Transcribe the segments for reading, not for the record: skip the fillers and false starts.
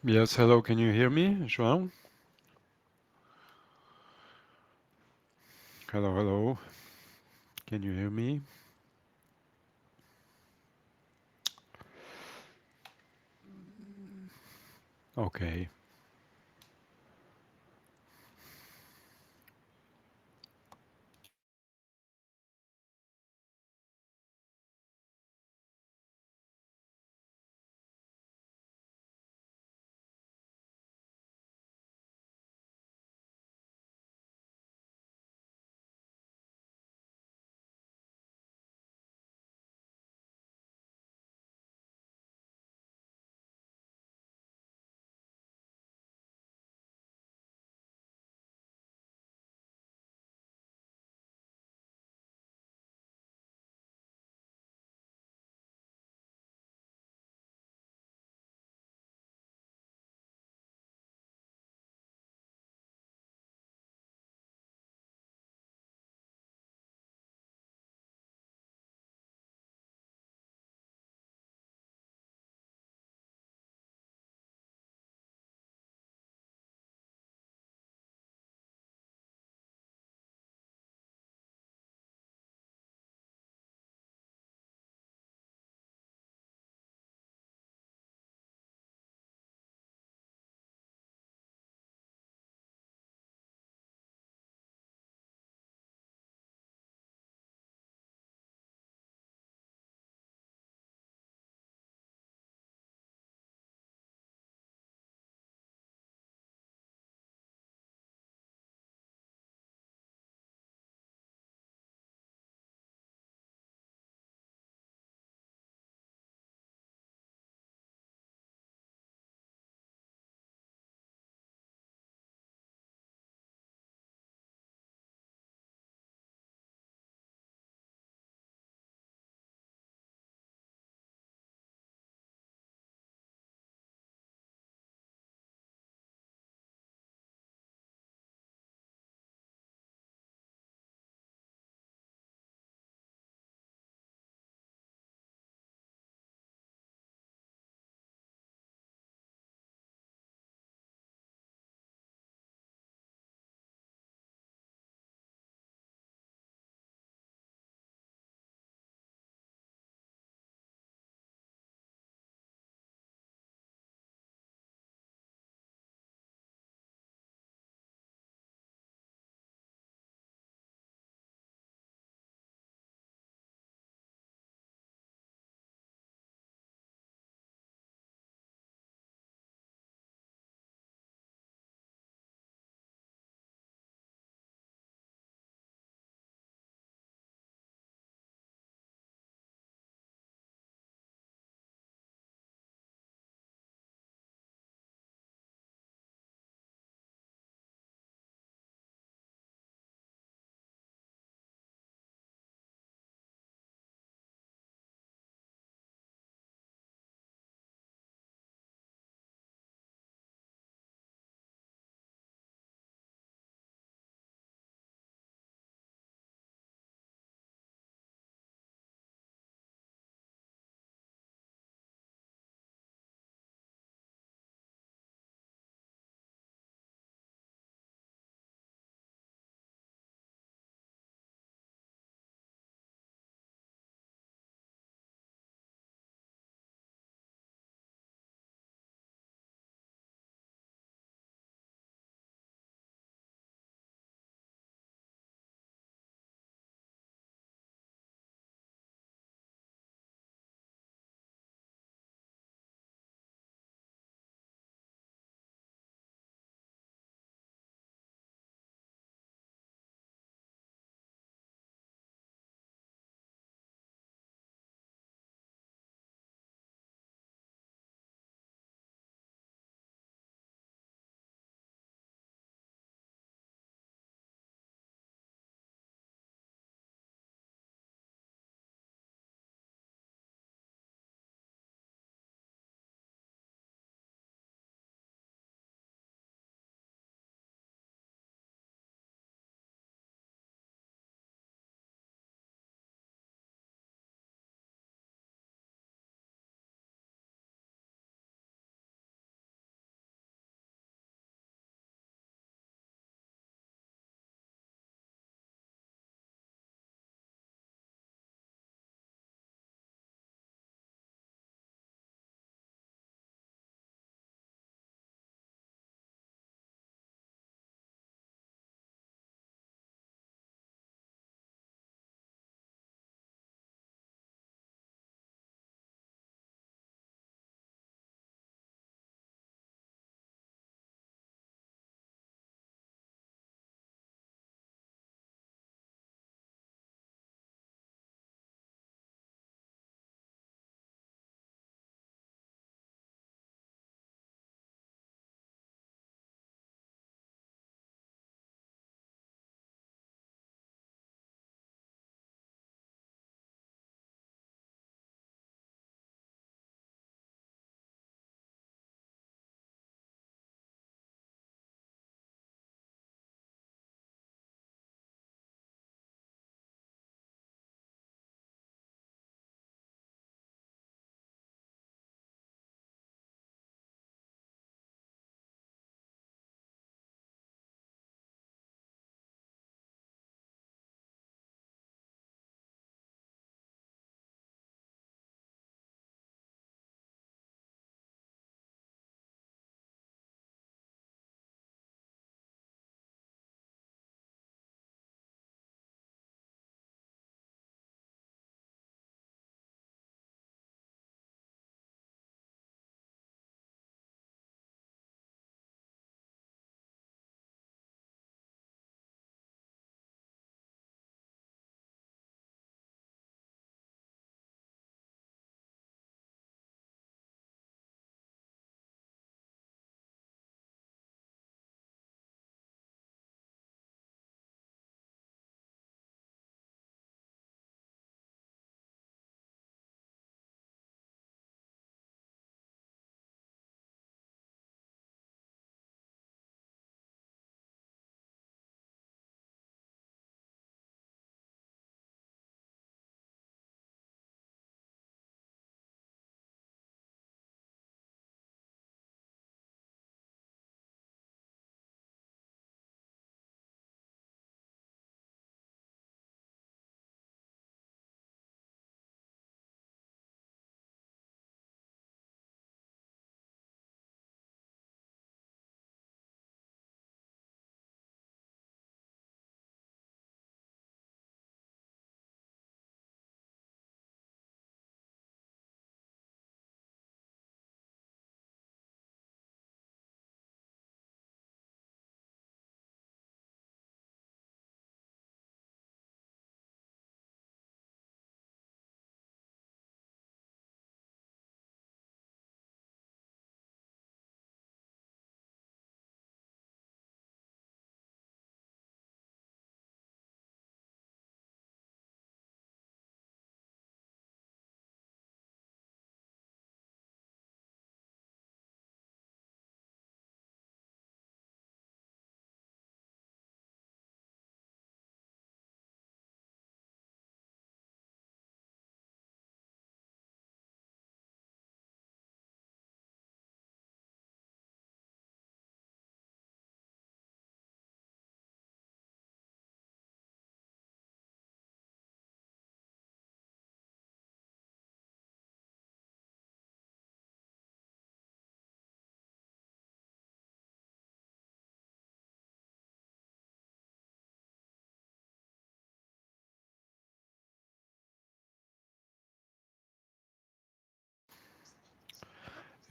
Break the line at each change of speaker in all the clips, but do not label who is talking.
Yes, hello, can you hear me, João? Hello, hello. Can you hear me? Okay.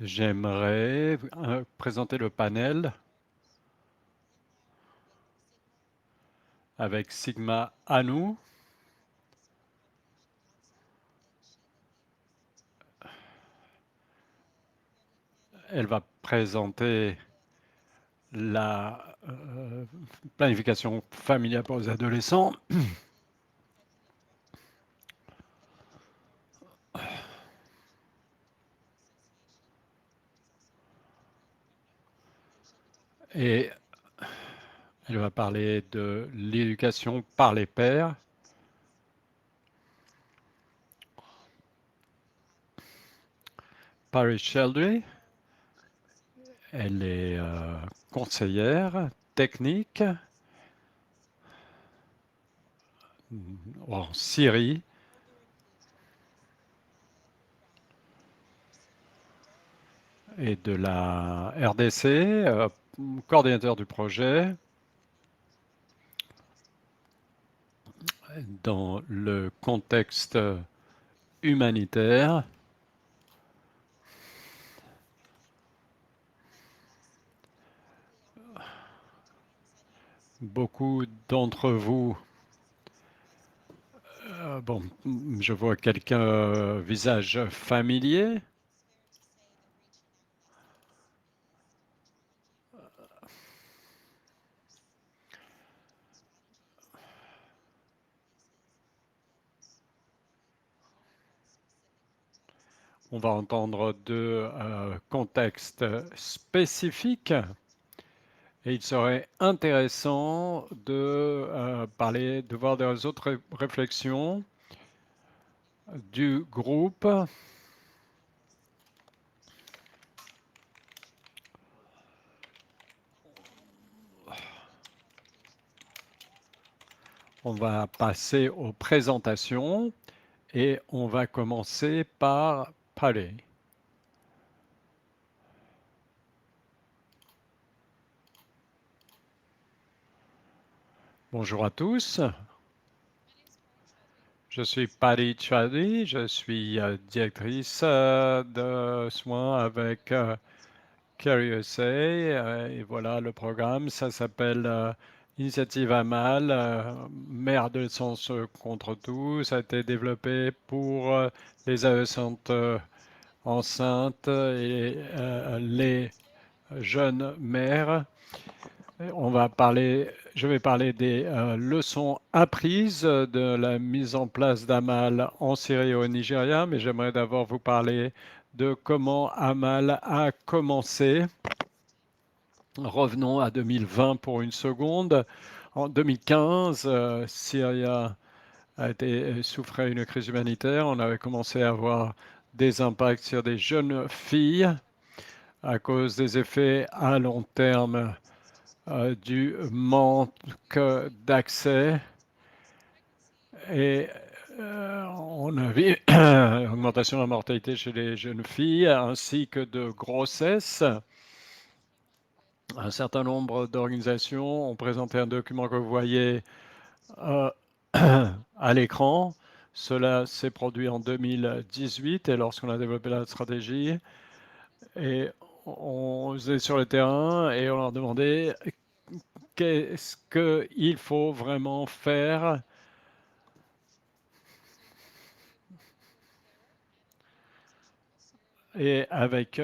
J'aimerais présenter le panel avec Sigma Anu. Elle va présenter la planification familiale pour les adolescents. Et elle va parler de l'éducation par les pairs. Paris Sheldry, elle est conseillère technique en Syrie. Et de la RDC, coordinateur du projet dans le contexte humanitaire. Beaucoup d'entre vous, bon, je vois quelqu'un visage familier. On va entendre deux contextes spécifiques. Et il serait intéressant de parler, de voir des autres réflexions du groupe. On va passer aux présentations et on va commencer par Palais. Bonjour à tous. Je suis Pari Chadi, je suis directrice de soins avec Care USA et voilà le programme, ça s'appelle Initiative Amal, mère adolescence contre tout. Ça a été développé pour les adolescentes enceintes et les jeunes mères. Je vais parler des leçons apprises de la mise en place d'Amal en Syrie et au Nigeria, mais j'aimerais d'abord vous parler de comment Amal a commencé. Revenons à 2020 pour une seconde. En 2015, Syria souffrait une crise humanitaire. On avait commencé à avoir des impacts sur des jeunes filles à cause des effets à long terme du manque d'accès. Et on a vu une augmentation de la mortalité chez les jeunes filles ainsi que de grossesse. Un certain nombre d'organisations ont présenté un document que vous voyez à l'écran. Cela s'est produit en 2018 et lorsqu'on a développé la stratégie. Et on est sur le terrain et on leur demandait qu'est-ce qu'il faut vraiment faire. Et avec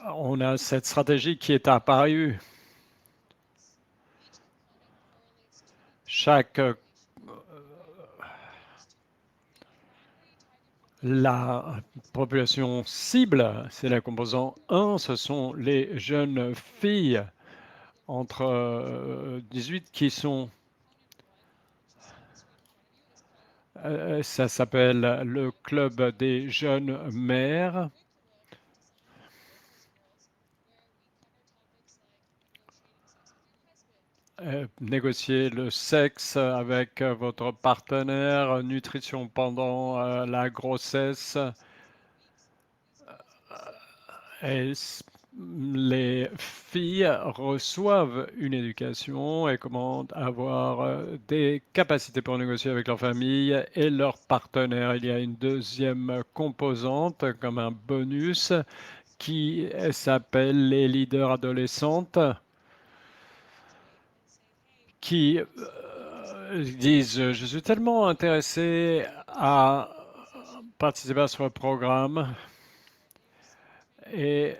on a cette stratégie qui est apparue. La population cible, c'est la composante 1, ce sont les jeunes filles entre 18 qui sont, ça s'appelle le club des jeunes mères. Négocier le sexe avec votre partenaire, nutrition pendant la grossesse. Et les filles reçoivent une éducation et comment avoir des capacités pour négocier avec leur famille et leurs partenaires. Il y a une deuxième composante comme un bonus qui s'appelle les leaders adolescentes qui disent je suis tellement intéressé à participer à ce programme et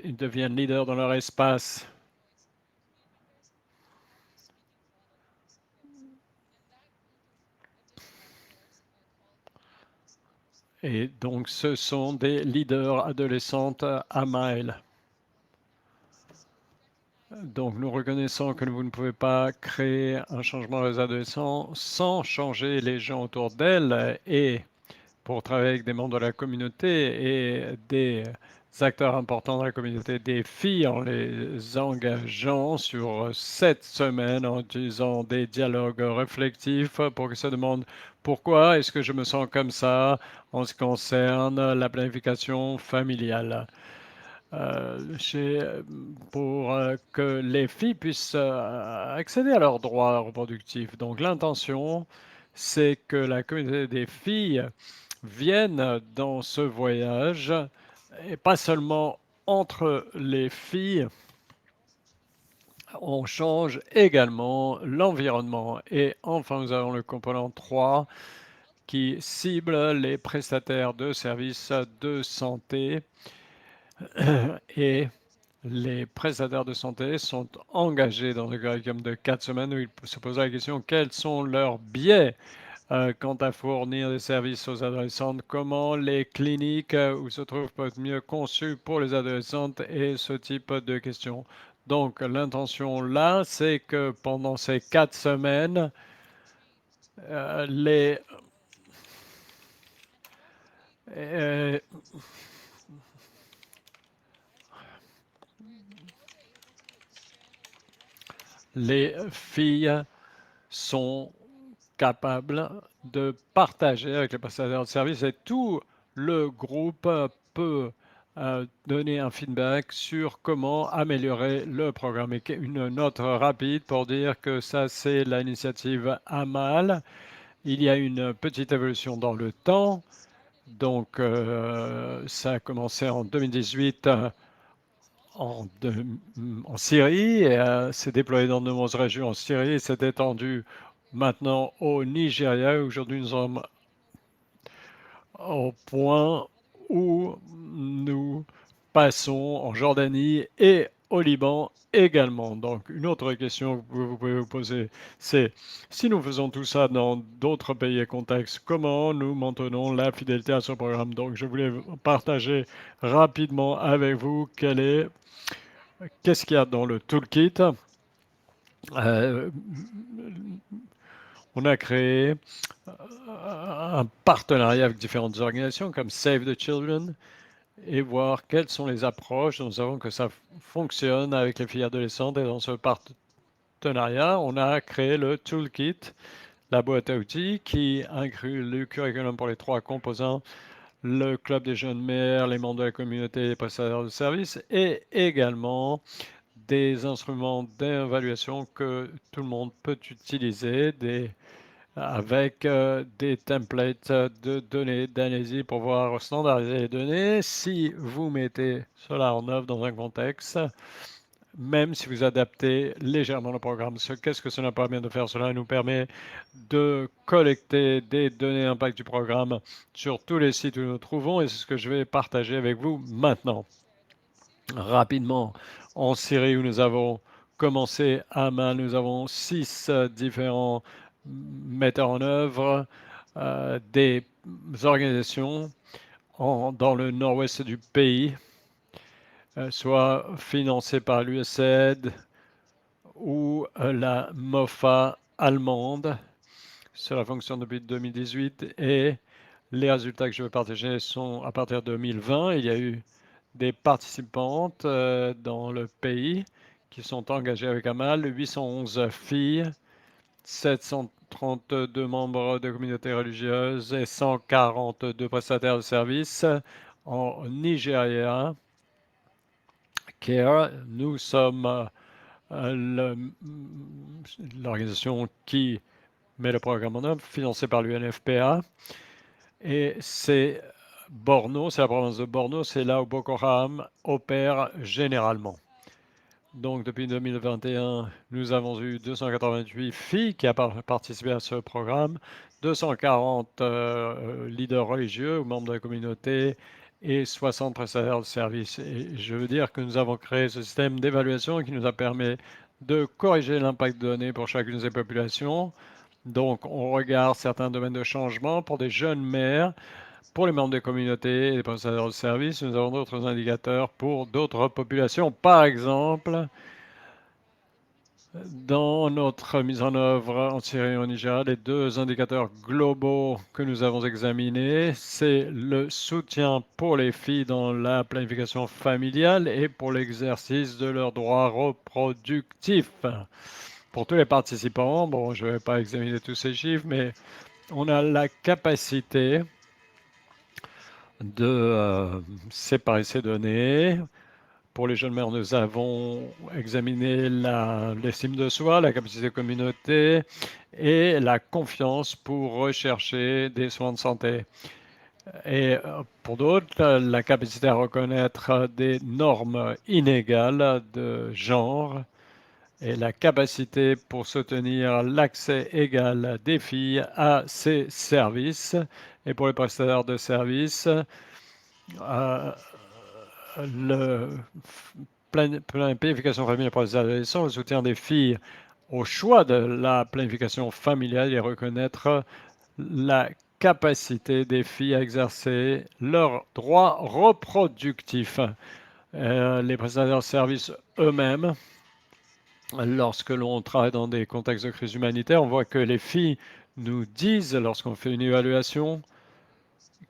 ils deviennent leaders dans leur espace. Et donc, ce sont des leaders adolescentes à Mail. Donc, nous reconnaissons que vous ne pouvez pas créer un changement des adolescents sans changer les gens autour d'elles et pour travailler avec des membres de la communauté et des acteurs importants de la communauté des filles en les engageant sur 7 semaines en utilisant des dialogues réflexifs pour qu'ils se demandent pourquoi est-ce que je me sens comme ça en ce qui concerne la planification familiale. Pour que les filles puissent accéder à leurs droits reproductifs. Donc l'intention, c'est que la communauté des filles vienne dans ce voyage, et pas seulement entre les filles, on change également l'environnement. Et enfin, nous avons le component 3 qui cible les prestataires de services de santé et les prestataires de santé sont engagés dans le curriculum de 4 semaines où ils se posent la question quels sont leurs biais quant à fournir des services aux adolescentes, comment les cliniques où se trouvent peuvent être mieux conçues pour les adolescentes et ce type de questions. Donc l'intention là, c'est que pendant ces 4 semaines, les, euh, les filles sont capables de partager avec les prestataires de services et tout le groupe peut donner un feedback sur comment améliorer le programme. Et une note rapide pour dire que ça, c'est l'initiative AMAL. Il y a une petite évolution dans le temps. Donc, ça a commencé en 2018 en, en Syrie, s'est déployé dans de nombreuses régions en Syrie et s'est étendu maintenant au Nigeria. Aujourd'hui, nous sommes au point où nous passons en Jordanie et au Liban également. Donc, une autre question que vous pouvez vous poser, c'est si nous faisons tout ça dans d'autres pays et contextes, comment nous maintenons la fidélité à ce programme? Donc, je voulais partager rapidement avec vous qu'est-ce qu'il y a dans le toolkit. On a créé un partenariat avec différentes organisations comme Save the Children et voir quelles sont les approches. Nous savons que ça fonctionne avec les filles adolescentes et dans ce partenariat, on a créé le toolkit, la boîte à outils qui inclut le curriculum pour les 3 composants, le club des jeunes mères, les membres de la communauté, les prestataires de services et également des instruments d'évaluation que tout le monde peut utiliser, avec des templates de données d'analyse pour pouvoir standardiser les données. Si vous mettez cela en œuvre dans un contexte, même si vous adaptez légèrement le programme, qu'est-ce que cela permet de faire? Cela nous permet de collecter des données d'impact du programme sur tous les sites où nous nous trouvons et c'est ce que je vais partager avec vous maintenant. Rapidement, en Syrie où nous avons commencé à main, nous avons 6 différents metteurs en œuvre, des organisations dans le nord-ouest du pays, soit financées par l'USAID ou la MOFA allemande. Cela fonctionne depuis 2018 et les résultats que je vais partager sont à partir de 2020. Il y a eu des participantes dans le pays qui sont engagées avec Amal, 811 filles, 732 membres de communautés religieuses et 142 prestataires de services en Nigeria. CARE, nous sommes l'organisation qui met le programme en œuvre, financé par l'UNFPA. Et c'est Borno, c'est la province de Borno, c'est là où Boko Haram opère généralement. Donc depuis 2021, nous avons eu 288 filles qui ont participé à ce programme, 240 leaders religieux ou membres de la communauté et 60 prestataires de services. Et je veux dire que nous avons créé ce système d'évaluation qui nous a permis de corriger l'impact de données pour chacune des populations. Donc on regarde certains domaines de changement pour des jeunes mères. Pour les membres des communautés et les prestataires de services, nous avons d'autres indicateurs pour d'autres populations. Par exemple, dans notre mise en œuvre en Syrie et au Nigeria, les deux indicateurs globaux que nous avons examinés, c'est le soutien pour les filles dans la planification familiale et pour l'exercice de leurs droits reproductifs. Pour tous les participants, bon, je ne vais pas examiner tous ces chiffres, mais on a la capacité de séparer ces données. Pour les jeunes mères, nous avons examiné l'estime de soi, la capacité de communauté et la confiance pour rechercher des soins de santé. Et pour d'autres, la capacité à reconnaître des normes inégales de genre et la capacité pour soutenir l'accès égal des filles à ces services. Et pour les prestataires de services, la planification familiale pour les adolescents, le soutien des filles au choix de la planification familiale et reconnaître la capacité des filles à exercer leurs droits reproductifs. Les prestataires de services eux-mêmes, lorsque l'on travaille dans des contextes de crise humanitaire, on voit que les filles nous disent, lorsqu'on fait une évaluation,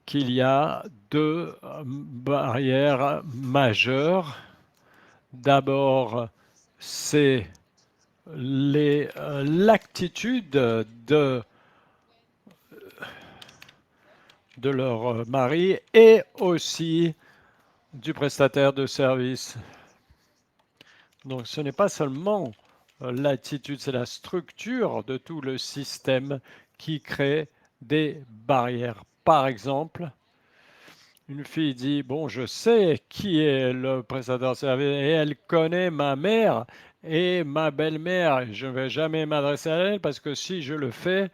qu'il y a deux barrières majeures. D'abord, c'est l'attitude de leur mari et aussi du prestataire de service. Donc ce n'est pas seulement l'attitude, c'est la structure de tout le système qui crée des barrières. Par exemple, une fille dit, bon, je sais qui est le prestataire de service et elle connaît ma mère et ma belle-mère. Je ne vais jamais m'adresser à elle parce que si je le fais,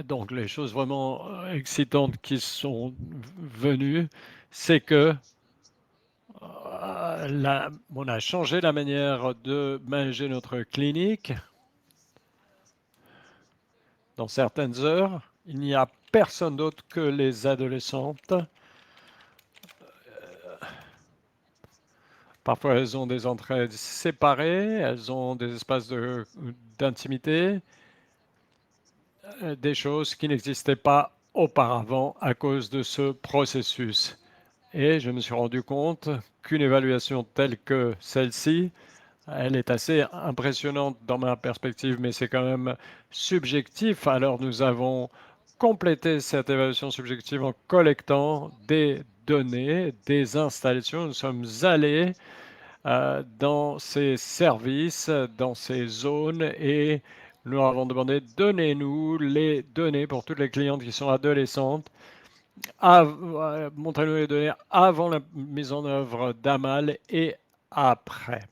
donc les choses vraiment excitantes qui sont venues, c'est que on a changé la manière de manager notre clinique. Dans certaines heures, il n'y a personne d'autre que les adolescentes. Parfois, elles ont des entrées séparées, elles ont des espaces d'intimité, des choses qui n'existaient pas auparavant à cause de ce processus. Et je me suis rendu compte qu'une évaluation telle que celle-ci, elle est assez impressionnante dans ma perspective, mais c'est quand même subjectif. Alors nous avons complété cette évaluation subjective en collectant des données, des installations. Nous sommes allés dans ces services, dans ces zones et nous avons demandé, donnez-nous les données pour toutes les clientes qui sont adolescentes. Montrez-nous les données avant la mise en œuvre d'Amal et après.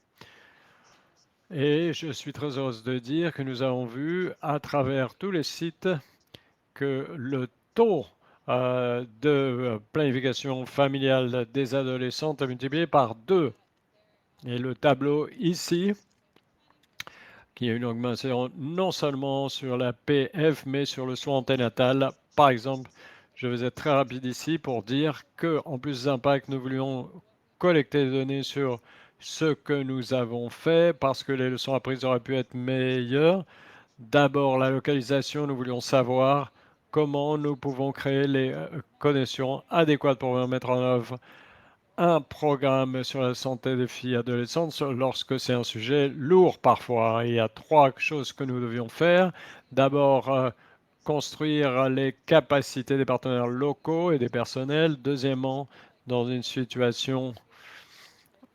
Et je suis très heureuse de dire que nous avons vu à travers tous les sites que le taux de planification familiale des adolescentes est multiplié par 2. Et le tableau ici, qui a une augmentation non seulement sur la PF, mais sur le soin anténatal. Par exemple, je vais être très rapide ici pour dire qu'en plus d'impact, nous voulions collecter des données sur ce que nous avons fait parce que les leçons apprises auraient pu être meilleures. D'abord, la localisation, nous voulions savoir comment nous pouvons créer les connexions adéquates pour mettre en œuvre un programme sur la santé des filles adolescentes lorsque c'est un sujet lourd parfois. Il y a 3 choses que nous devions faire. D'abord, construire les capacités des partenaires locaux et des personnels. Deuxièmement, dans une situation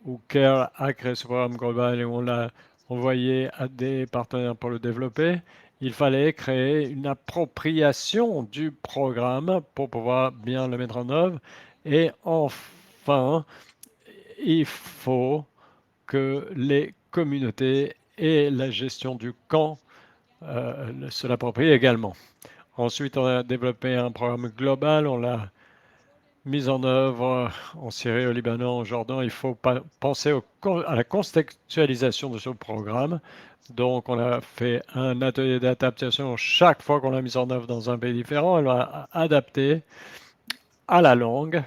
où CARE a créé ce programme global et on l'a envoyé à des partenaires pour le développer, il fallait créer une appropriation du programme pour pouvoir bien le mettre en œuvre. Et enfin, il faut que les communautés et la gestion du camp se l'approprient également. Ensuite, on a développé un programme global, on l'a mis en œuvre en Syrie, au Libanon, au Jordan. Il faut penser à la contextualisation de ce programme. Donc, on a fait un atelier d'adaptation chaque fois qu'on l'a mis en œuvre dans un pays différent. Elle va adapter à la langue,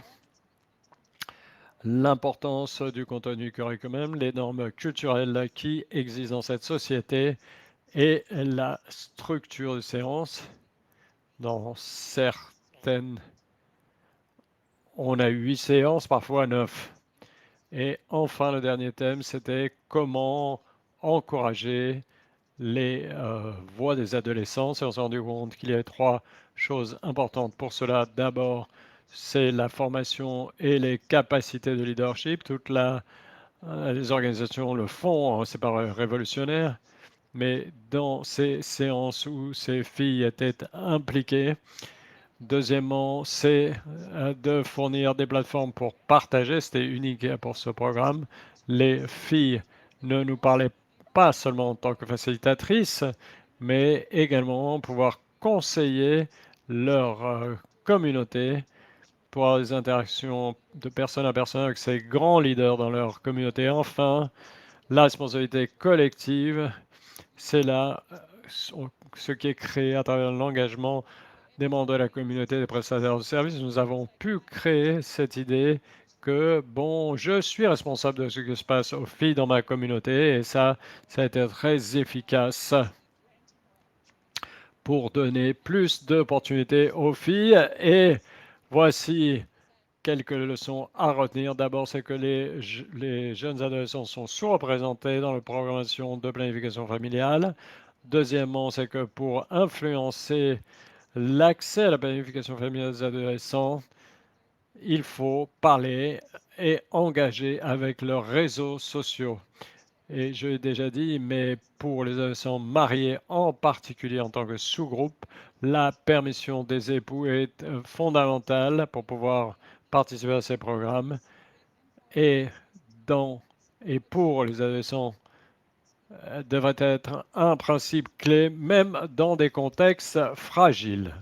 l'importance du contenu curriculum, les normes culturelles qui existent dans cette société et la structure de séance. Dans certaines, on a 8 séances, parfois 9. Et enfin, le dernier thème, c'était comment encourager les voix des adolescents. Et on s'est rendu compte qu'il y avait 3 choses importantes pour cela. D'abord, c'est la formation et les capacités de leadership. Les organisations le font, hein, c'est pas révolutionnaire, mais dans ces séances où ces filles étaient impliquées. Deuxièmement, c'est de fournir des plateformes pour partager. C'était unique pour ce programme. Les filles ne nous parlaient pas seulement en tant que facilitatrices, mais également pouvoir conseiller leur communauté pour avoir des interactions de personne à personne avec ces grands leaders dans leur communauté. Enfin, la responsabilité collective, c'est là ce qui est créé à travers l'engagement des membres de la communauté des prestataires de services. Nous avons pu créer cette idée que, bon, je suis responsable de ce qui se passe aux filles dans ma communauté et ça a été très efficace pour donner plus d'opportunités aux filles. Et voici quelques leçons à retenir. D'abord, c'est que les jeunes adolescents sont sous-représentés dans la programmation de planification familiale. Deuxièmement, c'est que pour influencer l'accès à la planification familiale des adolescents, il faut parler et engager avec leurs réseaux sociaux. Et je l'ai déjà dit, mais pour les adolescents mariés en particulier en tant que sous-groupe, la permission des époux est fondamentale pour pouvoir participer à ces programmes. Et, dans, et pour les adolescents, devrait être un principe clé, même dans des contextes fragiles.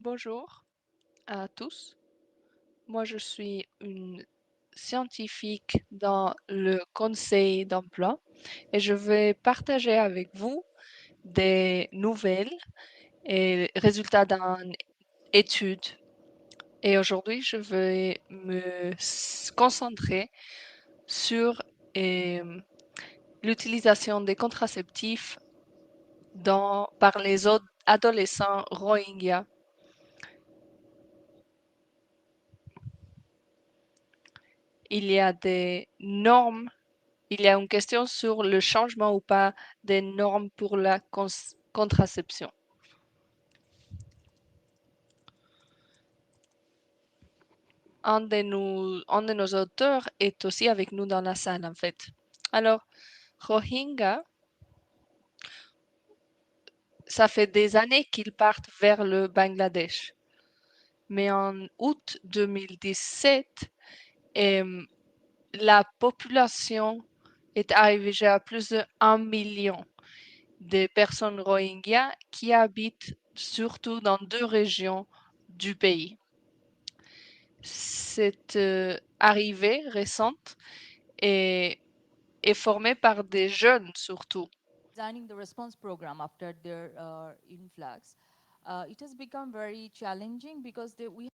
Bonjour à tous. Moi, je suis une scientifique dans le conseil d'emploi et je vais partager avec vous des nouvelles et résultats d'une étude. Et aujourd'hui, je vais me concentrer sur l'utilisation des contraceptifs par les adolescents Rohingyas. Il y a des normes. Il y a une question sur le changement ou pas des normes pour la contraception. Un de nos auteurs est aussi avec nous dans la salle, en fait. Alors, Rohingya, ça fait des années qu'ils partent vers le Bangladesh. Mais en août 2017, la population est arrivée à plus de 1 million de personnes Rohingyas qui habitent surtout dans 2 régions du pays. Cette arrivée récente est, est formée par des jeunes surtout.
designing the response program after their influx, it has become very challenging because we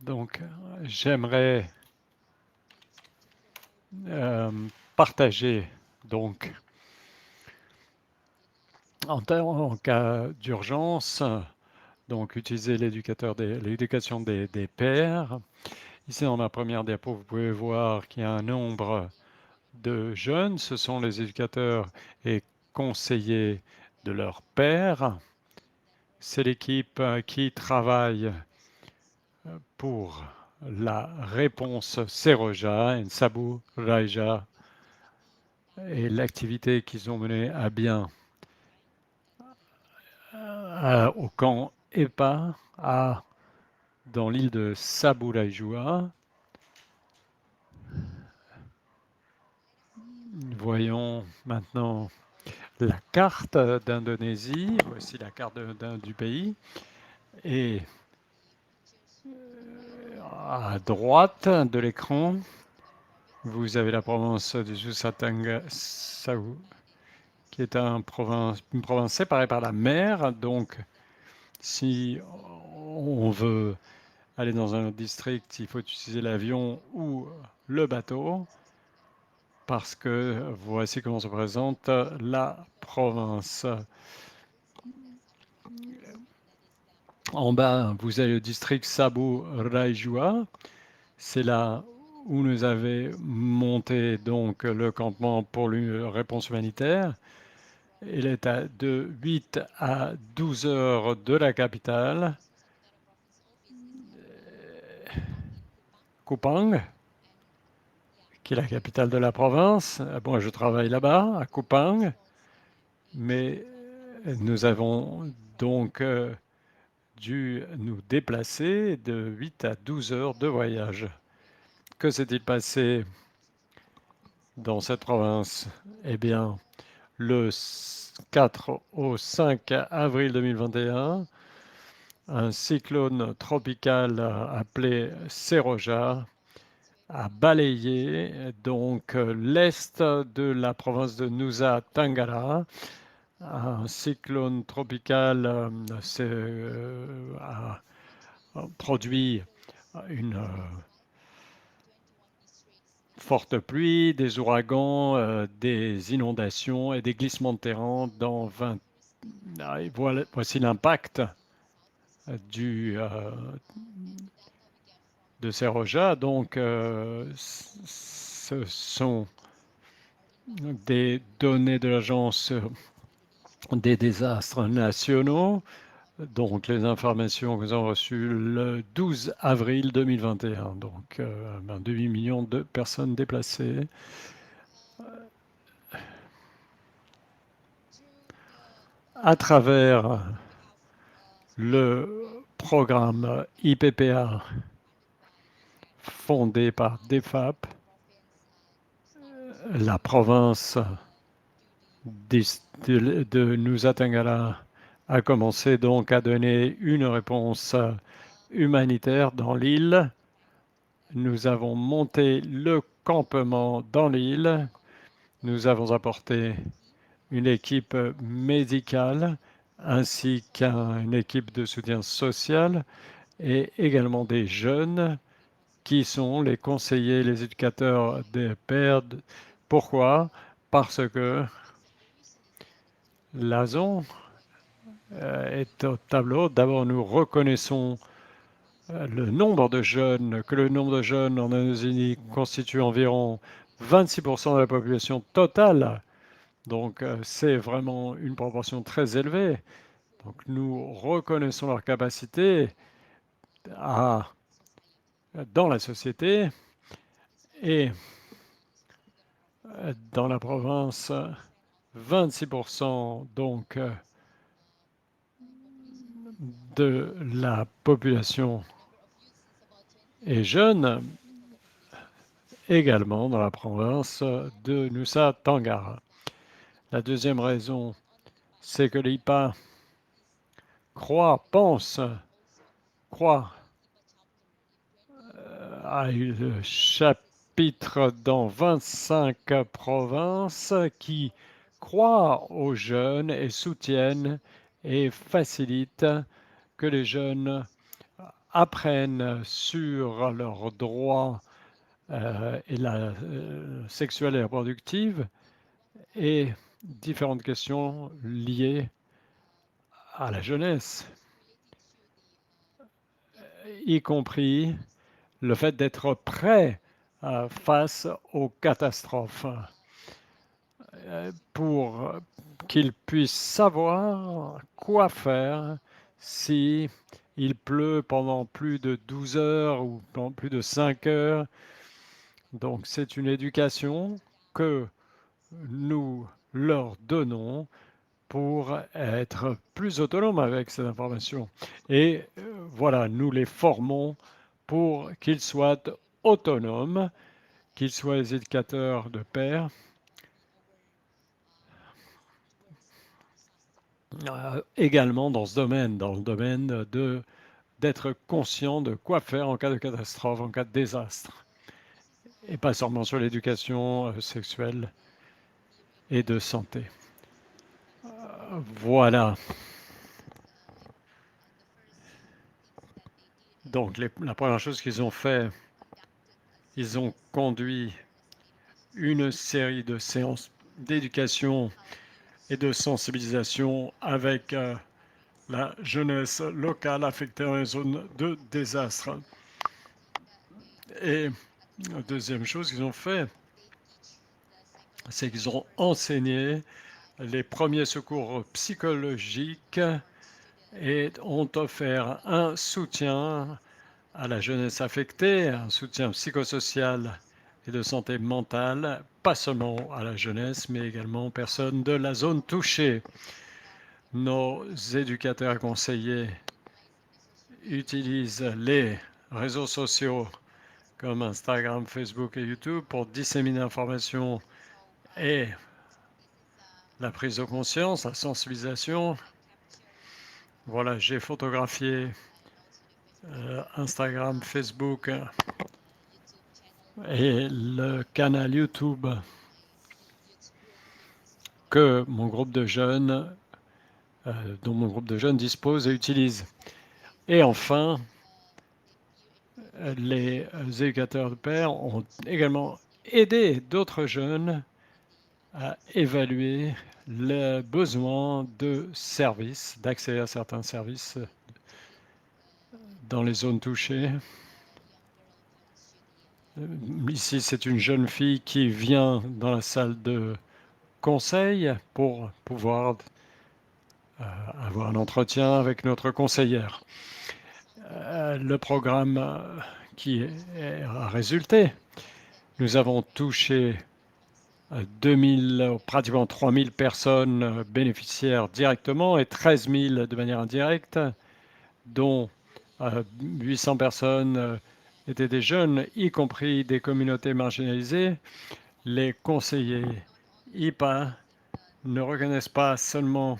Donc, j'aimerais partager, donc, en cas d'urgence, donc utiliser l'éducation des pairs. Ici, dans ma première diapo, vous pouvez voir qu'il y a un nombre de jeunes. Ce sont les éducateurs et conseillers de leurs pairs. C'est l'équipe qui travaille pour la réponse Seroja, Nsabu Raija, et l'activité qu'ils ont menée à bien au camp EPA dans l'île de Saburaijua. Voyons maintenant la carte d'Indonésie. Voici la carte du pays. Et à droite de l'écran, vous avez la province du Susatanga, qui est une province séparée par la mer. Donc, si on veut aller dans un autre district, il faut utiliser l'avion ou le bateau, parce que voici comment se présente la province. En bas, vous avez le district Sabu Raijua. C'est là où nous avons monté donc le campement pour une réponse humanitaire. Il est de 8 à 12 heures de la capitale, Kupang, qui est la capitale de la province. Moi, je travaille là-bas, à Kupang, mais nous avons donc dû nous déplacer de 8 à 12 heures de voyage. Que s'est-il passé dans cette province? Eh bien, le 4 au 5 avril 2021, un cyclone tropical appelé Seroja a balayé donc l'est de la province de Nusa Tenggara. Un cyclone tropical a produit une forte pluie, des ouragans, des inondations et des glissements de terrain dans 20. Voici l'impact de Seroja. Donc, ce sont des données de l'Agence des désastres nationaux. Donc, les informations que nous avons reçues le 12 avril 2021. Donc, un demi-million de personnes déplacées. À travers le programme IPPA fondé par DFAP, la province de Nusa Tenggara a commencé donc à donner une réponse humanitaire dans l'île. Nous avons monté le campement dans l'île. Nous avons apporté une équipe médicale ainsi qu'une équipe de soutien social et également des jeunes qui sont les conseillers, les éducateurs des pères. Pourquoi? Parce que l'ASON est au tableau. D'abord, nous reconnaissons le nombre de jeunes, que le nombre de jeunes en Indonésie constitue environ 26% de la population totale. Donc, c'est vraiment une proportion très élevée. Donc, nous reconnaissons leur capacité dans la société et dans la province, 26% donc de la population est jeune, également dans la province de Nusa Tenggara. La deuxième raison, c'est que l'IPA croit à un chapitre dans 25 provinces qui croient aux jeunes et soutiennent et facilitent que les jeunes apprennent sur leurs droits et la sexuelle et reproductive et différentes questions liées à la jeunesse, y compris le fait d'être prêt face aux catastrophes pour qu'ils puissent savoir quoi faire si il pleut pendant plus de 12 heures ou pendant plus de 5 heures. Donc c'est une éducation que nous leur donnons pour être plus autonomes avec cette information. Et voilà, nous les formons pour qu'ils soient autonomes, qu'ils soient les éducateurs de père, également dans ce domaine, dans le domaine d'être conscient de quoi faire en cas de catastrophe, en cas de désastre, et pas seulement sur l'éducation sexuelle et de santé. Voilà. Donc, la première chose qu'ils ont fait, ils ont conduit une série de séances d'éducation et de sensibilisation avec la jeunesse locale affectée dans les zones de désastre. Et la deuxième chose qu'ils ont fait, c'est qu'ils ont enseigné les premiers secours psychologiques et ont offert un soutien à la jeunesse affectée, un soutien psychosocial et de santé mentale, pas seulement à la jeunesse, mais également aux personnes de la zone touchée. Nos éducateurs et conseillers utilisent les réseaux sociaux comme Instagram, Facebook et YouTube pour disséminer l'information et la prise de conscience, la sensibilisation. Voilà, j'ai photographié Instagram, Facebook et le canal YouTube que mon groupe de jeunes, dont mon groupe de jeunes dispose et utilise. Et enfin, les éducateurs de pairs ont également aidé d'autres jeunes à évaluer le besoin de services, d'accès à certains services dans les zones touchées. Ici, c'est une jeune fille qui vient dans la salle de conseil pour pouvoir avoir un entretien avec notre conseillère. Le programme qui a résulté, nous avons touché 2000, pratiquement 3000 personnes bénéficiaires directement et 13 000 de manière indirecte, dont 800 personnes étaient des jeunes, y compris des communautés marginalisées. Les conseillers IPA ne reconnaissent pas seulement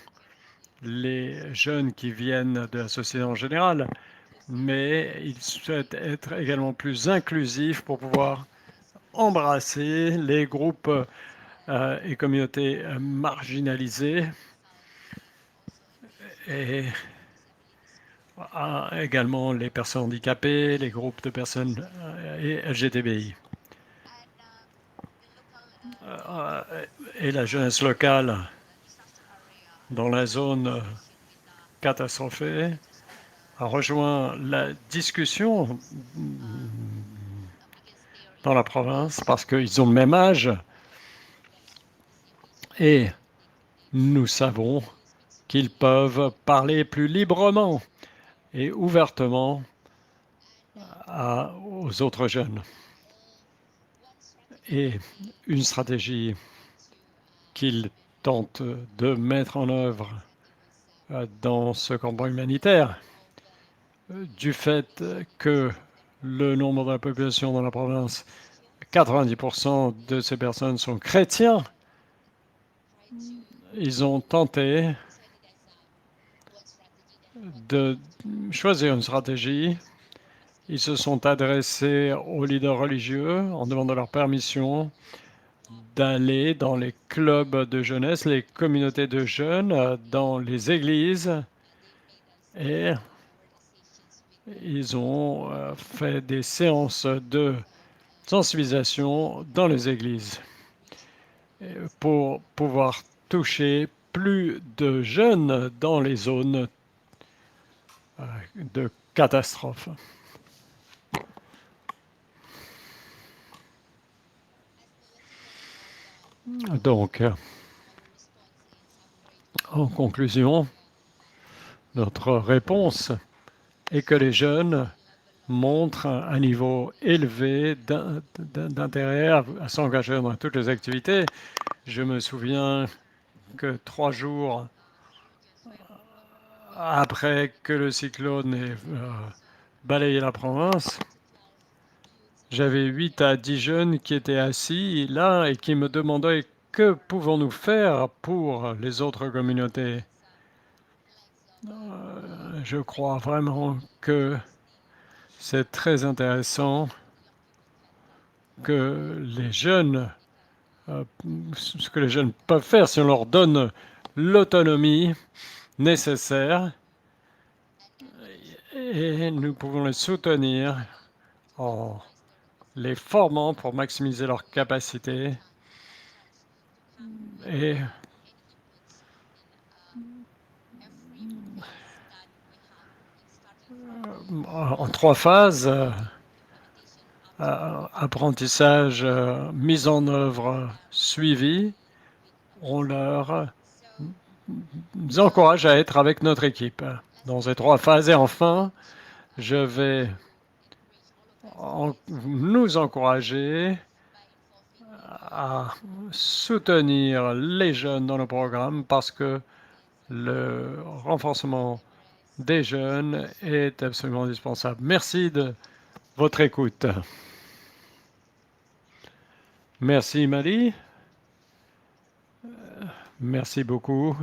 les jeunes qui viennent de la société en général, mais ils souhaitent être également plus inclusifs pour pouvoir embrasser les groupes et communautés marginalisées et également les personnes handicapées, les groupes de personnes et LGTBI. Et la jeunesse locale dans la zone catastrophée a rejoint la discussion dans la province parce qu'ils ont le même âge et nous savons qu'ils peuvent parler plus librement et ouvertement aux autres jeunes. Et une stratégie qu'ils tentent de mettre en œuvre dans ce combat humanitaire, du fait que le nombre de la population dans la province, 90% de ces personnes sont chrétiens, ils ont tenté de choisir une stratégie. Ils se sont adressés aux leaders religieux en demandant leur permission d'aller dans les clubs de jeunesse, les communautés de jeunes, dans les églises et ils ont fait des séances de sensibilisation dans les églises pour pouvoir toucher plus de jeunes dans les zones de catastrophe. Donc, en conclusion, notre réponse est que les jeunes montrent un niveau élevé d'intérêt à s'engager dans toutes les activités. Je me souviens que 3 jours après que le cyclone ait balayé la province, j'avais 8 à 10 jeunes qui étaient assis là et qui me demandaient que pouvons-nous faire pour les autres communautés. Je crois vraiment que c'est très intéressant que les jeunes, ce que les jeunes peuvent faire si on leur donne l'autonomie nécessaire et nous pouvons les soutenir en les formant pour maximiser leurs capacités et en 3 phases, apprentissage, mise en œuvre, suivi, on leur encourage à être avec notre équipe dans ces 3 phases. Et enfin, je vais nous encourager à soutenir les jeunes dans le programme parce que le renforcement des jeunes est absolument indispensable. Merci de votre écoute. Merci Mali. Merci beaucoup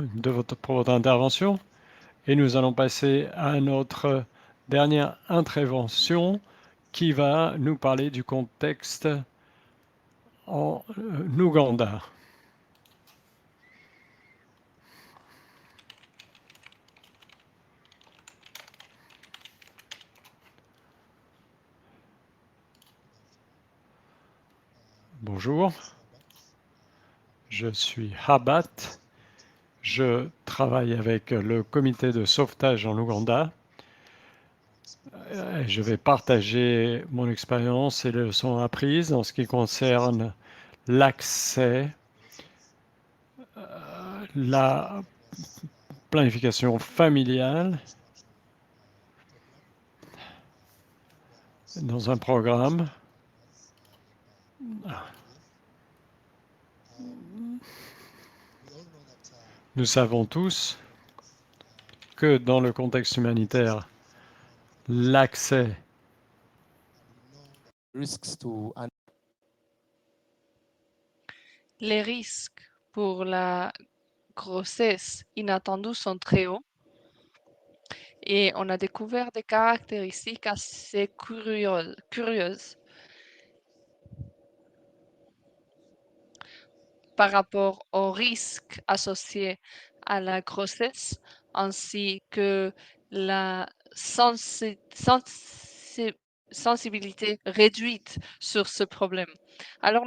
pour votre intervention. Et nous allons passer à notre dernière intervention qui va nous parler du contexte en Ouganda. Bonjour, je suis Habat. Je travaille avec le comité de sauvetage en Ouganda. Je vais partager mon expérience et les leçons apprises en ce qui concerne l'accès, la planification familiale dans un programme. Nous savons tous que dans le contexte humanitaire, l'accès
Les risques pour la grossesse inattendue sont très hauts et on a découvert des caractéristiques assez curieuses par rapport aux risques associés à la grossesse ainsi que la sensibilité réduite sur ce problème. Alors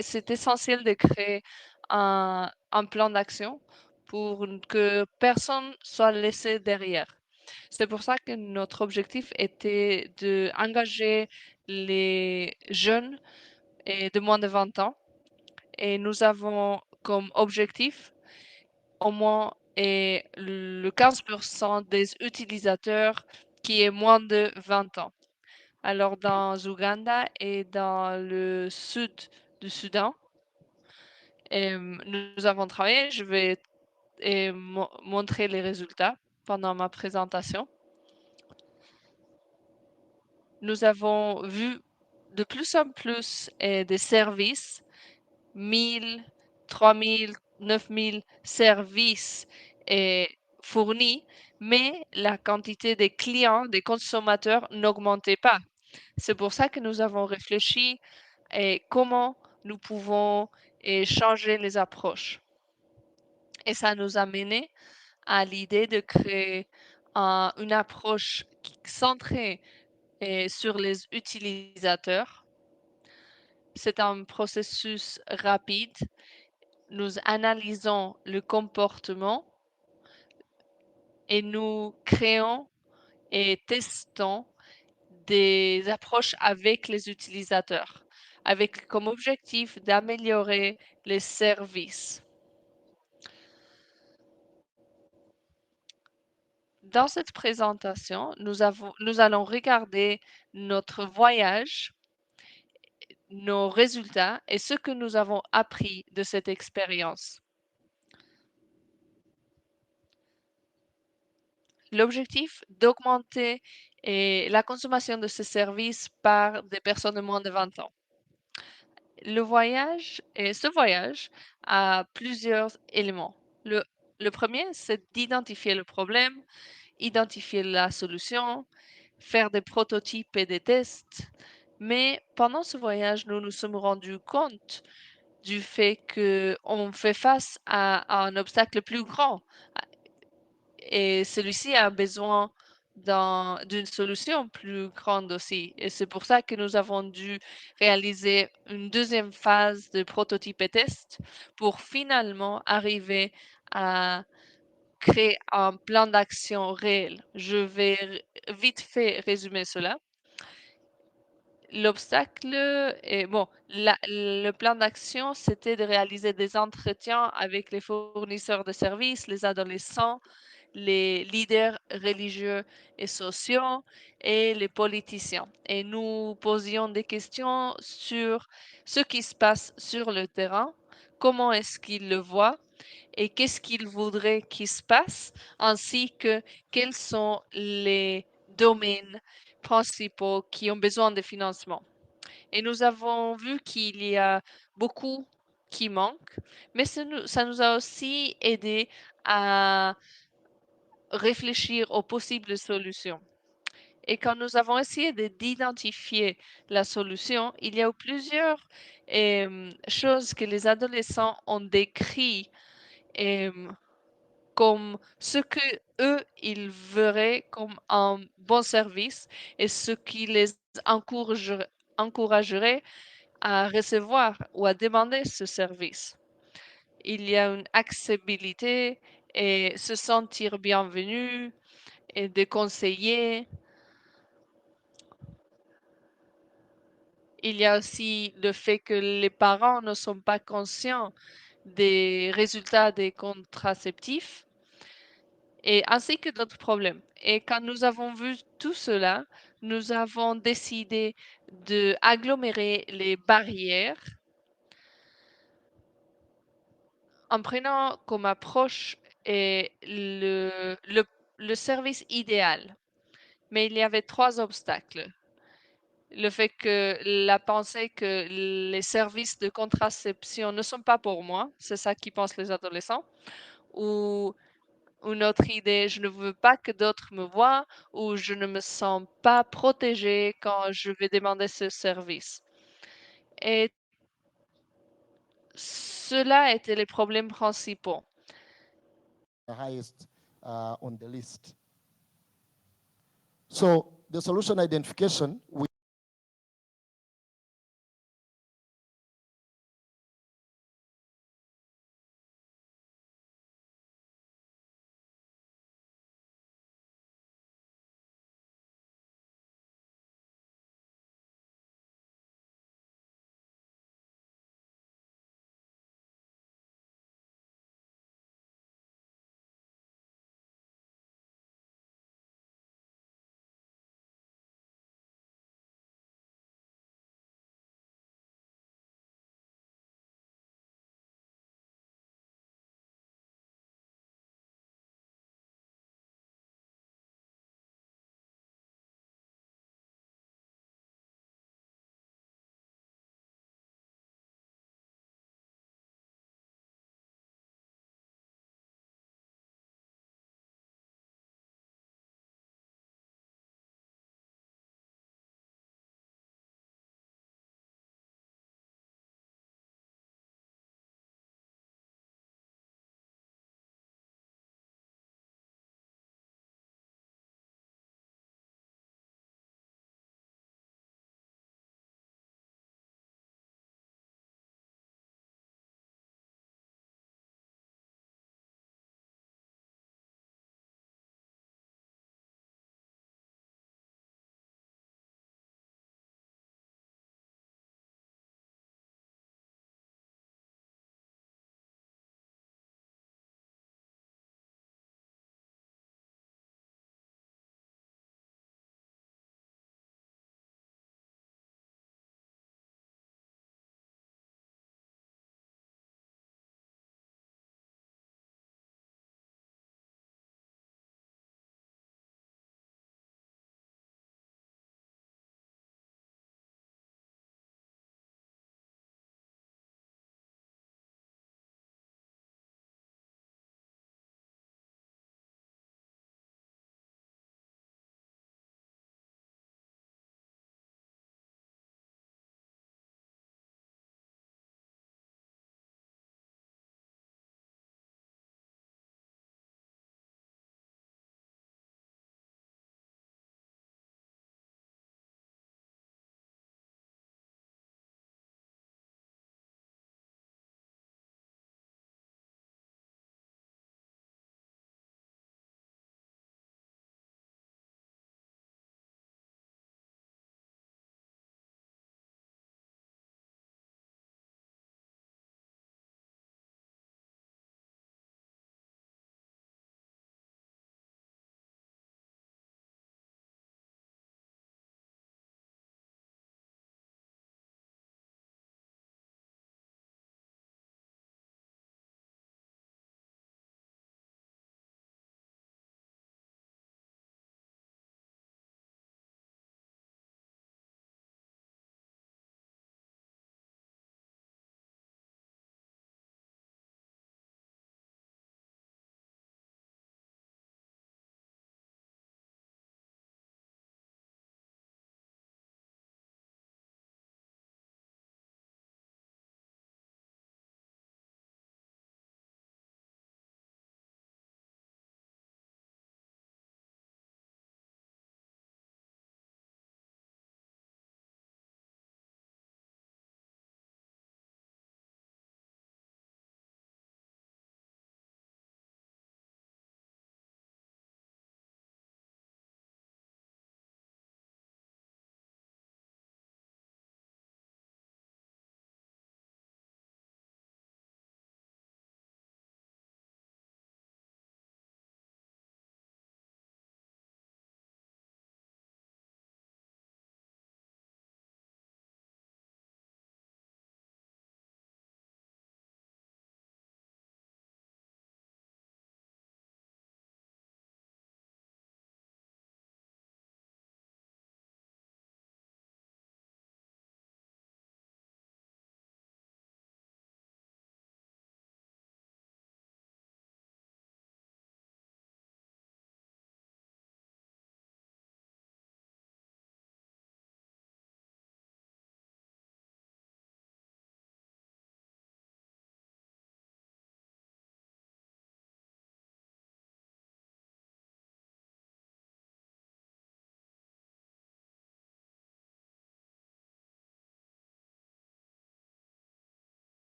c'est essentiel de créer un plan d'action pour que personne soit laissé derrière. C'est pour ça que notre objectif était d'engager les jeunes et de moins de 20 ans et nous avons comme objectif au moins le 15% des utilisateurs qui est moins de 20 ans. Alors dans Ouganda et dans le sud du Soudan, nous avons travaillé, je vais montrer les résultats pendant ma présentation. Nous avons vu de plus en plus des services, 1000, 3000, 9000 services fournis, mais la quantité des clients, des consommateurs n'augmentait pas. C'est pour ça que nous avons réfléchi et comment nous pouvons changer les approches. Et ça nous a mené à l'idée de créer une approche centré sur les utilisateurs. C'est un processus rapide. Nous analysons le comportement et nous créons et testons des approches avec les utilisateurs, avec comme objectif d'améliorer les services. Dans cette présentation, nous allons regarder notre voyage, nos résultats et ce que nous avons appris de cette expérience. L'objectif d'augmenter la consommation de ces services par des personnes de moins de 20 ans. Ce voyage a plusieurs éléments. Le premier, c'est d'identifier le problème, identifier la solution, faire des prototypes et des tests. Mais pendant ce voyage, nous nous sommes rendus compte du fait qu'on fait face à un obstacle plus grand et celui-ci a besoin d'une solution plus grande aussi. Et c'est pour ça que nous avons dû réaliser une deuxième phase de prototype et test pour finalement arriver à créer un plan d'action réel. Je vais vite fait résumer cela. L'obstacle est bon, le plan d'action, c'était de réaliser des entretiens avec les fournisseurs de services, les adolescents, les leaders religieux et sociaux et les politiciens. Et nous posions des questions sur ce qui se passe sur le terrain, comment est-ce qu'ils le voient et qu'est-ce qu'ils voudraient qu'il se passe, ainsi que quels sont les domaines principaux qui ont besoin de financement. Et nous avons vu qu'il y a beaucoup qui manquent, mais ça nous a aussi aidé à réfléchir aux possibles solutions. Et quand nous avons essayé d'identifier la solution, il y a eu plusieurs choses que les adolescents ont décrit comme ce que eux ils verraient comme un bon service et ce qui les encouragerait à recevoir ou à demander ce service. Il y a une accessibilité et se sentir bienvenu et de conseiller. Il y a aussi le fait que les parents ne sont pas conscients des résultats des contraceptifs et ainsi que d'autres problèmes. Et quand nous avons vu tout cela, nous avons décidé d'agglomérer les barrières en prenant comme approche le service idéal. Mais il y avait trois obstacles. Le fait que la pensée que les services de contraception ne sont pas pour moi, c'est ça qui pensent les adolescents, ou une autre idée, je ne veux pas que d'autres me voient, ou je ne me sens pas protégée quand je vais demander ce service. Et cela étaient les problèmes principaux.
The highest on the list. So the solution identification, we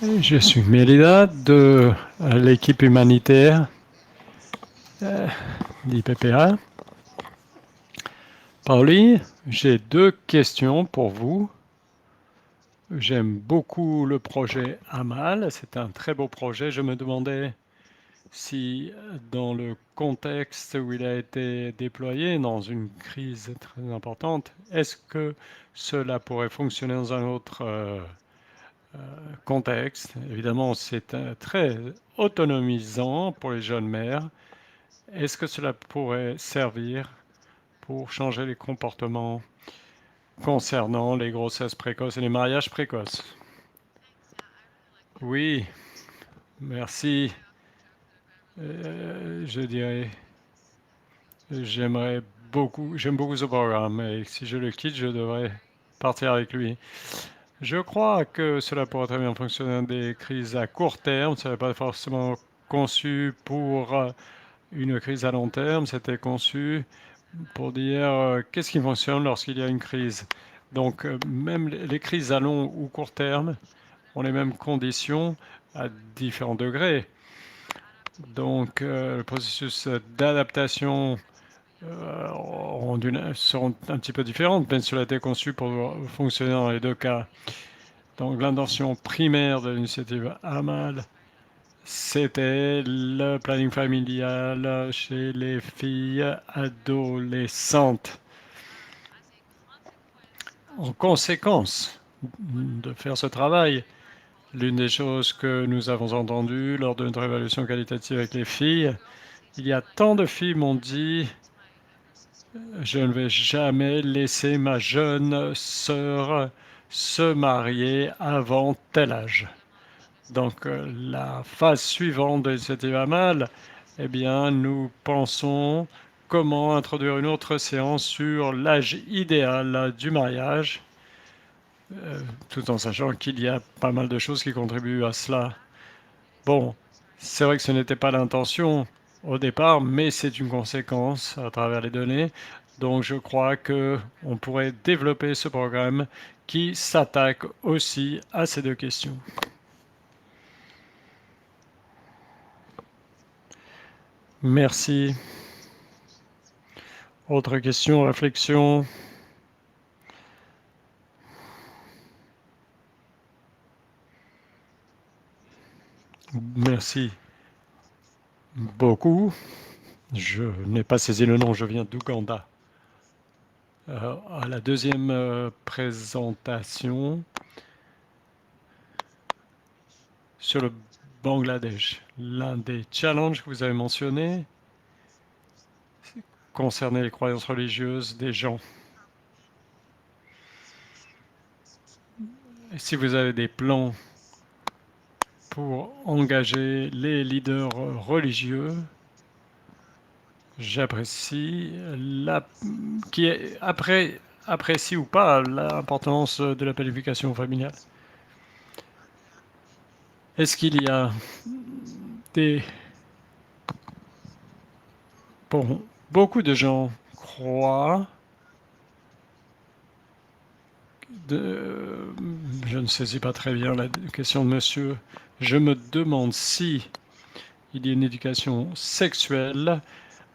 Je suis Mélida de l'équipe humanitaire d'IPPA. Pauli, j'ai 2 questions pour vous. J'aime beaucoup le projet Amal, c'est un très beau projet. Je me demandais si dans le contexte où il a été déployé, dans une crise très importante, est-ce que cela pourrait fonctionner dans un autre contexte? Évidemment, c'est très autonomisant pour les jeunes mères. Est-ce que cela pourrait servir pour changer les comportements concernant les grossesses précoces et les mariages précoces? Oui, merci. Je dirais, j'aime beaucoup ce programme et si je le quitte, je devrais partir avec lui. Je crois que cela pourrait très bien fonctionner dans des crises à court terme. Ça n'est pas forcément conçu pour une crise à long terme. C'était conçu pour dire qu'est-ce qui fonctionne lorsqu'il y a une crise. Donc, même les crises à long ou court terme ont les mêmes conditions à différents degrés. Donc, le processus d'adaptation seront un petit peu différentes, mais cela a été conçu pour fonctionner dans les 2 cas. Donc, l'intention primaire de l'initiative AMAL, c'était le planning familial chez les filles adolescentes. En conséquence de faire ce travail, l'une des choses que nous avons entendues lors de notre évaluation qualitative avec les filles, il y a tant de filles m'ont dit « Je ne vais jamais laisser ma jeune sœur se marier avant tel âge ». Donc la phase suivante de l'initiative AMAL, eh bien, nous pensons comment introduire une autre séance sur l'âge idéal du mariage, tout en sachant qu'il y a pas mal de choses qui contribuent à cela. Bon, c'est vrai que ce n'était pas l'intention au départ, mais c'est une conséquence à travers les données. Donc je crois qu'on pourrait développer ce programme qui s'attaque aussi à ces 2 questions. Merci. Autre question, réflexion? Merci beaucoup. Je n'ai pas saisi le nom, je viens d'Ouganda. À la 2e présentation sur le Bangladesh, l'un des challenges que vous avez mentionné concernait les croyances religieuses des gens. Et si vous avez des plans pour engager les leaders religieux, j'apprécie qui apprécie ou pas l'importance de la planification familiale. Est-ce qu'il y a des... Bon, beaucoup de gens croient... Je ne saisis pas très bien la question de monsieur. Je me demande si il y a une éducation sexuelle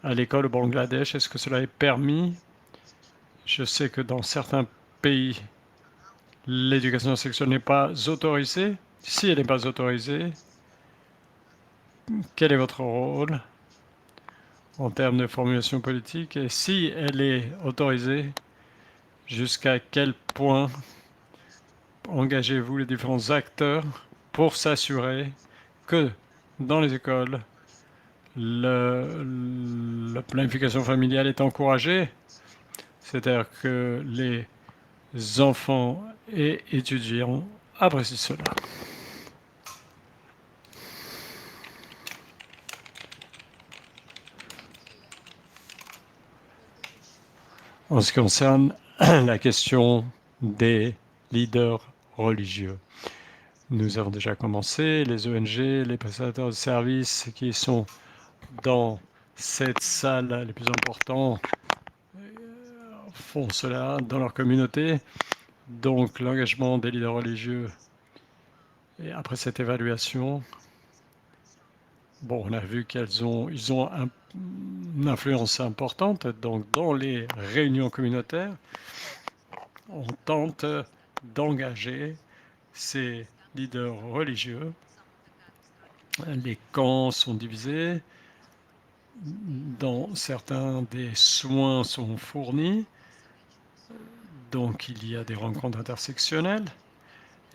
à l'école au Bangladesh. Est-ce que cela est permis? Je sais que dans certains pays, l'éducation sexuelle n'est pas autorisée. Si elle n'est pas autorisée, quel est votre rôle en termes de formulation politique? Et si elle est autorisée, jusqu'à quel point engagez-vous les différents acteurs pour s'assurer que dans les écoles, la planification familiale est encouragée? C'est-à-dire que les enfants et étudiants apprécient cela. En ce qui concerne la question des leaders religieux, nous avons déjà commencé, les ONG, les prestataires de services qui sont dans cette salle les plus importants font cela dans leur communauté. Donc l'engagement des leaders religieux Et après cette évaluation, bon, on a vu qu'ils ont une influence importante. Donc, dans les réunions communautaires, on tente d'engager ces leaders religieux. Les camps sont divisés. Dans certains, des soins sont fournis. Donc, il y a des rencontres intersectionnelles.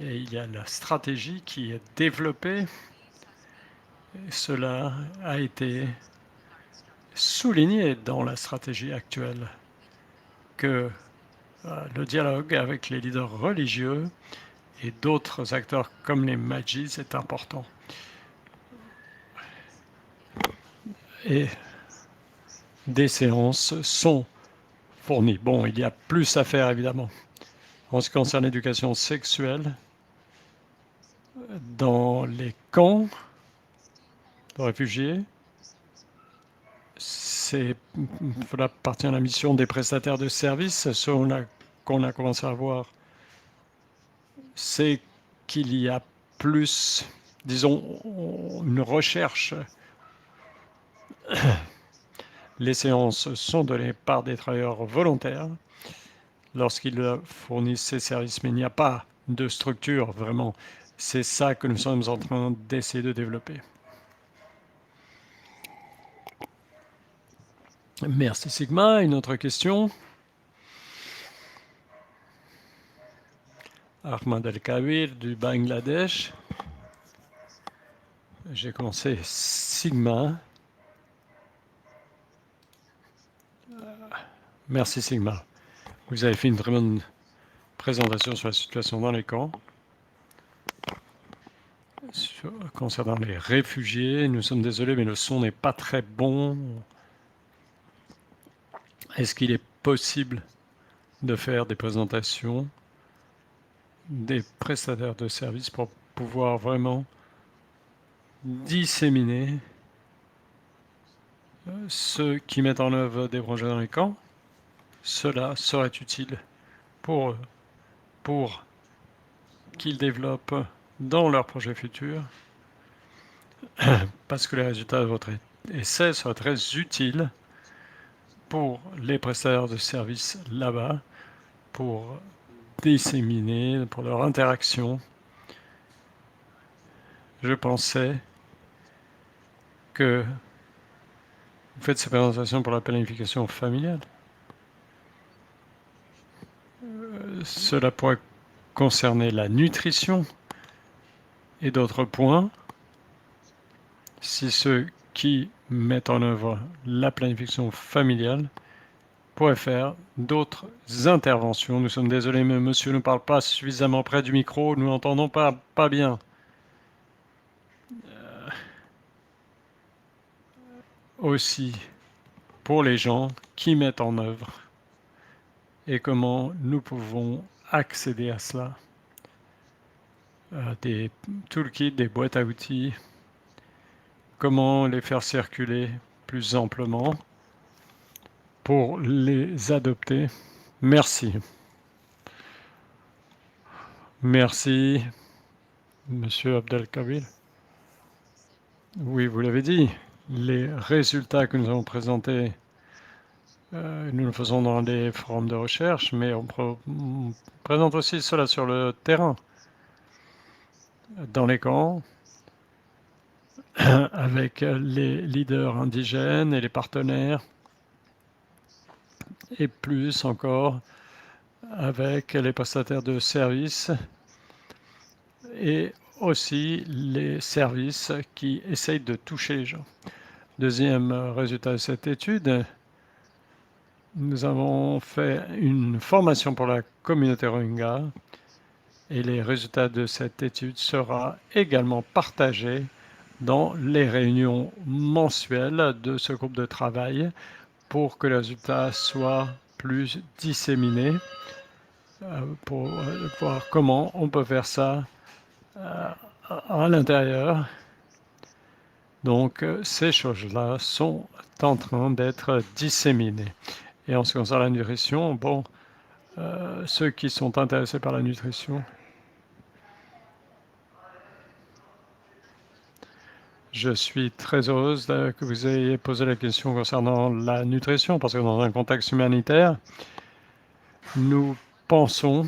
Et il y a la stratégie qui est développée. Et cela a été souligné dans la stratégie actuelle que le dialogue avec les leaders religieux et d'autres acteurs comme les Majis est important. Et des séances sont fournies. Bon, il y a plus à faire évidemment. En ce qui concerne l'éducation sexuelle, dans les camps de réfugiés, cela appartient à la mission des prestataires de services. Ce qu'on a commencé à voir, c'est qu'il y a plus, disons, une recherche. Les séances sont données par des travailleurs volontaires lorsqu'ils fournissent ces services, mais il n'y a pas de structure vraiment. C'est ça que nous sommes en train d'essayer de développer. Merci Sigma. Une autre question? Ahmad El-Kawir du Bangladesh. J'ai commencé Sigma. Merci Sigma. Vous avez fait une très bonne présentation sur la situation dans les camps. Concernant les réfugiés, nous sommes désolés, mais le son n'est pas très bon. Est-ce qu'il est possible de faire des présentations des prestataires de services pour pouvoir vraiment disséminer ceux qui mettent en œuvre des projets dans les camps? Cela serait utile pour eux, pour qu'ils développent dans leurs projets futurs, parce que les résultats de votre essai seraient très utiles pour les prestataires de services là-bas, pour disséminer, pour leur interaction. Je pensais que vous faites ces présentations pour la planification familiale. Cela pourrait concerner la nutrition et d'autres points. Si ceux qui mettent en œuvre la planification familiale pourraient faire d'autres interventions. Nous sommes désolés, mais monsieur ne parle pas suffisamment près du micro. Nous n'entendons pas bien. Aussi, pour les gens qui mettent en œuvre et comment nous pouvons accéder à cela. Des toolkits, des boîtes à outils, comment les faire circuler plus amplement pour les adopter. Merci. Merci, monsieur Abdelkabil. Oui, vous l'avez dit, les résultats que nous avons présentés, nous le faisons dans des forums de recherche, mais on présente aussi cela sur le terrain, dans les camps, avec les leaders indigènes et les partenaires, et plus encore avec les prestataires de services et aussi les services qui essayent de toucher les gens. Deuxième résultat de cette étude, nous avons fait une formation pour la communauté Rohingya et les résultats de cette étude seront également partagés dans les réunions mensuelles de ce groupe de travail pour que les résultats soient plus disséminés, pour voir comment on peut faire ça à l'intérieur. Donc, ces choses-là sont en train d'être disséminées. Et en ce qui concerne la nutrition, bon, ceux qui sont intéressés par la nutrition, Je suis très heureuse que vous ayez posé la question concernant la nutrition, parce que dans un contexte humanitaire, nous pensons,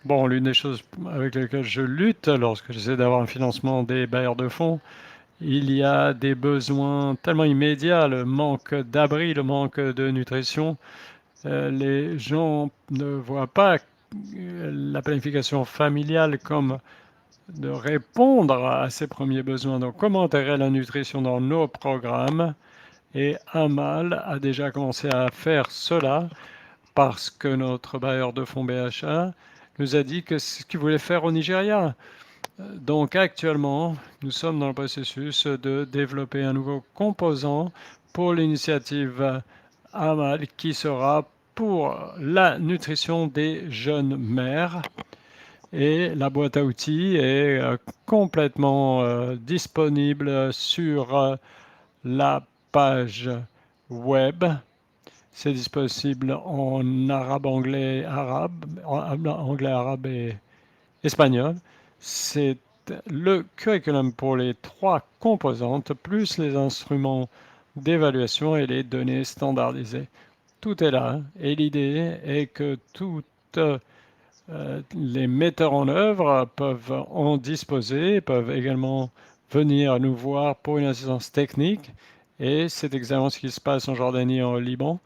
bon, l'une des choses avec lesquelles je lutte lorsque j'essaie d'avoir un financement des bailleurs de fonds, il y a des besoins tellement immédiats, le manque d'abri, le manque de nutrition. Les gens ne voient pas la planification familiale comme de répondre à ces premiers besoins. Donc, comment intégrer la nutrition dans nos programmes? Et Amal a déjà commencé à faire cela parce que notre bailleur de fonds BHA nous a dit que c'est ce qu'il voulait faire au Nigeria. Donc, actuellement, nous sommes dans le processus de développer un nouveau composant pour l'initiative Amal qui sera pour la nutrition des jeunes mères. Et la boîte à outils est complètement disponible sur la page web. C'est disponible en arabe, anglais, arabe et espagnol. C'est le curriculum pour les 3 composantes, plus les instruments d'évaluation et les données standardisées. Tout est là, et l'idée est que toutes les metteurs en œuvre peuvent en disposer, peuvent également venir nous voir pour une assistance technique. Et c'est exactement ce qui se passe en Jordanie et en Liban.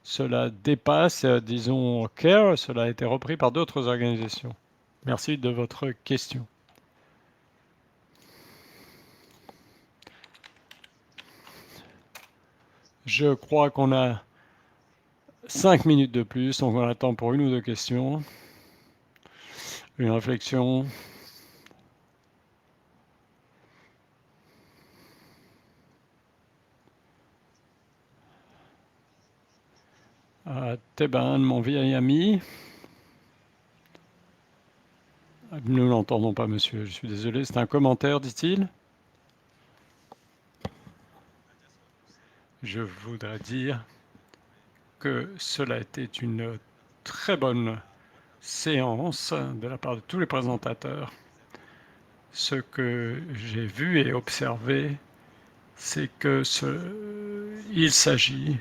Cela dépasse, disons, CARE. Cela a été repris par d'autres organisations. Merci de votre question. Je crois qu'on a 5 minutes de plus, donc on attend pour une ou 2 questions. Une réflexion. Teban, mon vieil ami. Nous n'entendons pas, monsieur. Je suis désolé. C'est un commentaire, dit-il. Je voudrais dire que cela était une très bonne séance de la part de tous les présentateurs. Ce que j'ai vu et observé, c'est que il s'agit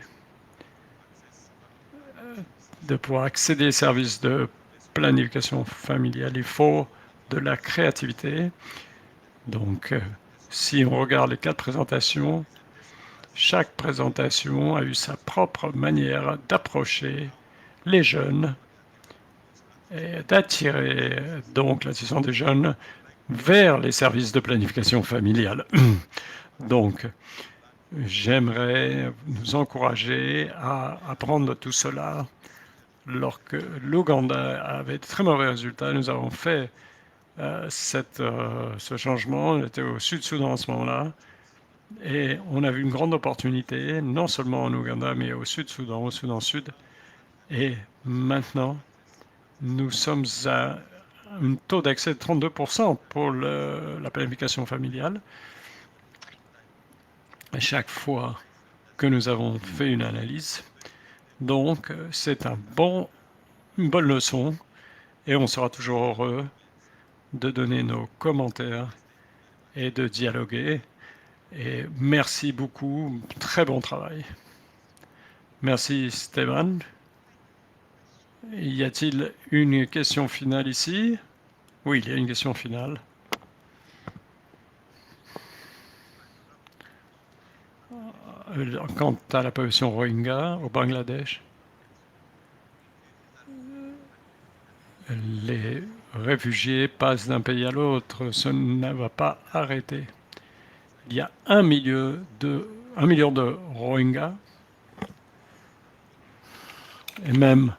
de pouvoir accéder aux services de planification familiale. Il faut de la créativité. Donc, si on regarde les 4 présentations, chaque présentation a eu sa propre manière d'approcher les jeunes et d'attirer donc l'attention des jeunes vers les services de planification familiale. Donc, j'aimerais nous encourager à apprendre tout cela. Lorsque l'Ouganda avait de très mauvais résultats, nous avons fait ce changement. On était au Sud-Soudan en ce moment-là. Et on a vu une grande opportunité, non seulement en Ouganda, mais au Sud-Soudan, au Soudan-Sud. Et maintenant, nous sommes à un taux d'accès de 32% pour la planification familiale. À chaque fois que nous avons fait une analyse. Donc, c'est une bonne leçon et on sera toujours heureux de donner nos commentaires et de dialoguer. Et merci beaucoup, très bon travail. Merci Stéphane. Y a-t-il une question finale ici? Oui, il y a une question finale. Quant à la population Rohingya au Bangladesh, les réfugiés passent d'un pays à l'autre, ça ne va pas arrêter. Il y a 1 million de Rohingyas, et même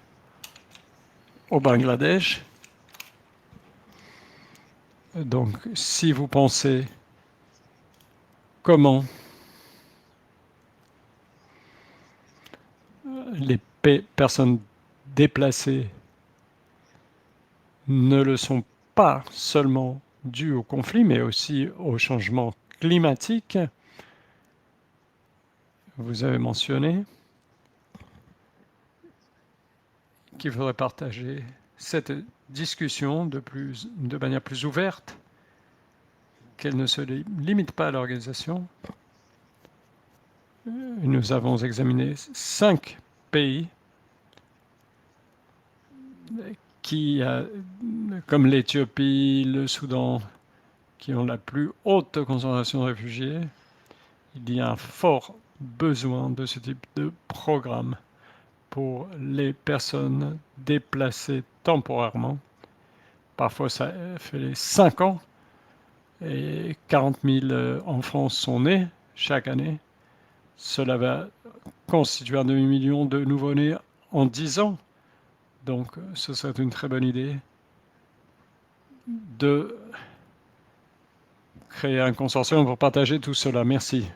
au Bangladesh. Donc, si vous pensez comment les personnes déplacées ne le sont pas seulement dues au conflit, mais aussi au changement climatique, vous avez mentionné qu'il faudrait partager cette discussion de manière plus ouverte. qu'elle ne se limite pas à l'organisation. Nous avons examiné 5 pays qui, comme l'Éthiopie, le Soudan, qui ont la plus haute concentration de réfugiés. Il y a un fort besoin de ce type de programme pour les personnes déplacées temporairement. Parfois, ça fait les 5 ans et 40 000 enfants sont nés chaque année. Cela va constituer un demi-million de nouveau-nés en 10 ans. Donc, ce serait une très bonne idée de créer un consortium pour partager tout cela. Merci.